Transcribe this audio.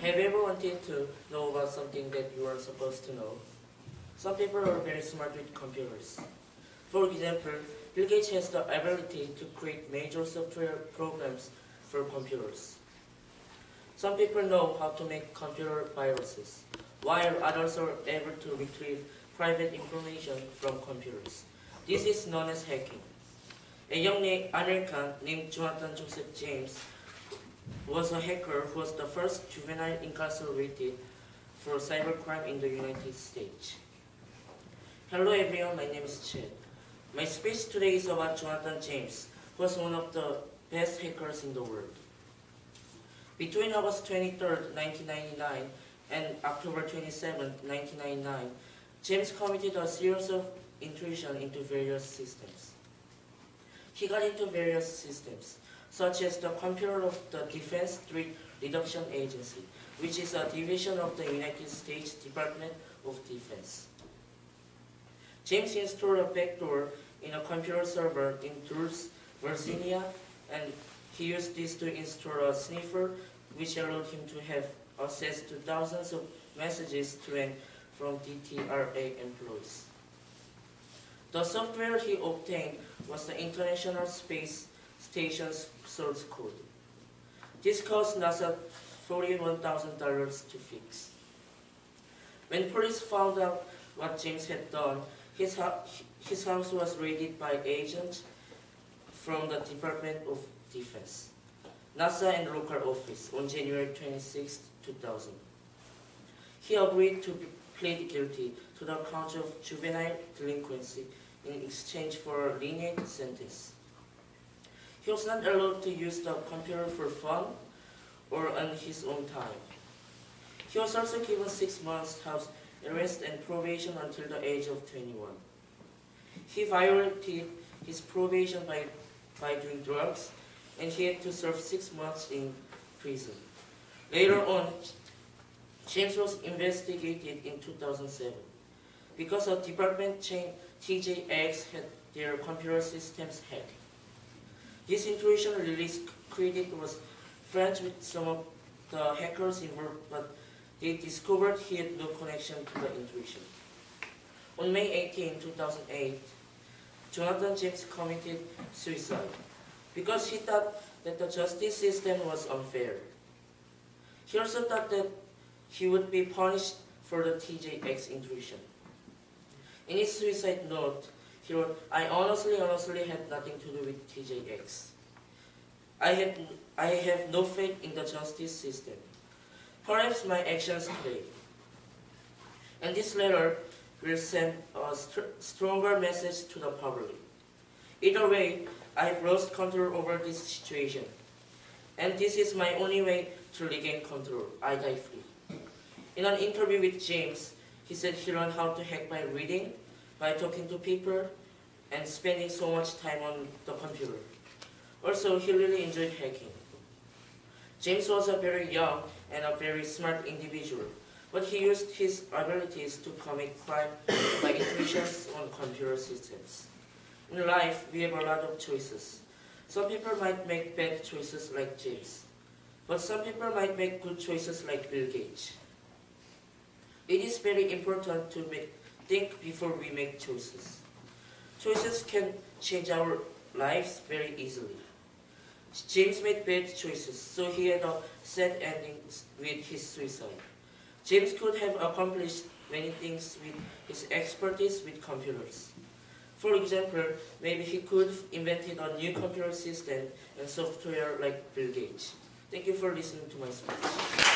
Have you ever wanted to know about something that you weren't supposed to know? Some people are very smart with computers. For example, Bill Gates has the ability to create major software programs for computers. Some people know how to make computer viruses, while others are able to retrieve private information from computers. This is known as hacking. A young American named Jonathan Joseph James was a hacker who was the first juvenile incarcerated for cybercrime in the United States. Hello everyone, my name is Chad. My speech today is about Jonathan James, who was one of the best hackers in the world. Between August 23, 1999 and October 27, 1999, James committed a series of intrusions into various systems. He got into various systems, such as the computer of the Defense Threat Reduction Agency, which is a division of the United States Department of Defense. James installed a backdoor in a computer server in Dulce, Virginia, and he used this to install a sniffer which allowed him to have access to thousands of messages to and from DTRA employees. The software he obtained was the International Space Station's source code. This cost NASA $41,000 to fix. When police found out what James had done, his house was raided by agents from the Department of Defense, NASA and local office on January 26, 2000. He agreed to plead guilty to the count of juvenile delinquency in exchange for a lenient sentence. He was not allowed to use the computer for fun or on his own time. He was also given 6 months house arrest and probation until the age of 21. He violated his probation by doing drugs, and he had to serve 6 months in prison. Later on, James was investigated in 2007 because a department chain TJX had their computer systems hacked. This intrusion release credit was friends with some of the hackers involved, but they discovered he had no connection to the intrusion. On May 18, 2008, Jonathan James committed suicide because he thought that the justice system was unfair. He also thought that he would be punished for the TJX intrusion. In his suicide note, he wrote, I honestly had nothing to do with TJX. I have no faith in the justice system. Perhaps my actions today. And this letter will send a stronger message to the public. Either way, I have lost control over this situation. And this is my only way to regain control. I die free. In an interview with James, he said he learned how to hack by reading, by talking to people, and spending so much time on the computer. Also, he really enjoyed hacking. James was a very young and a very smart individual, but he used his abilities to commit crime by intrusions on computer systems. In life, we have a lot of choices. Some people might make bad choices like James, but some people might make good choices like Bill Gates. It is very important to think before we make choices. Choices can change our lives very easily. James made bad choices, so he had a sad ending with his suicide. James could have accomplished many things with his expertise with computers. For example, maybe he could have invented a new computer system and software like Bill Gates. Thank you for listening to my speech.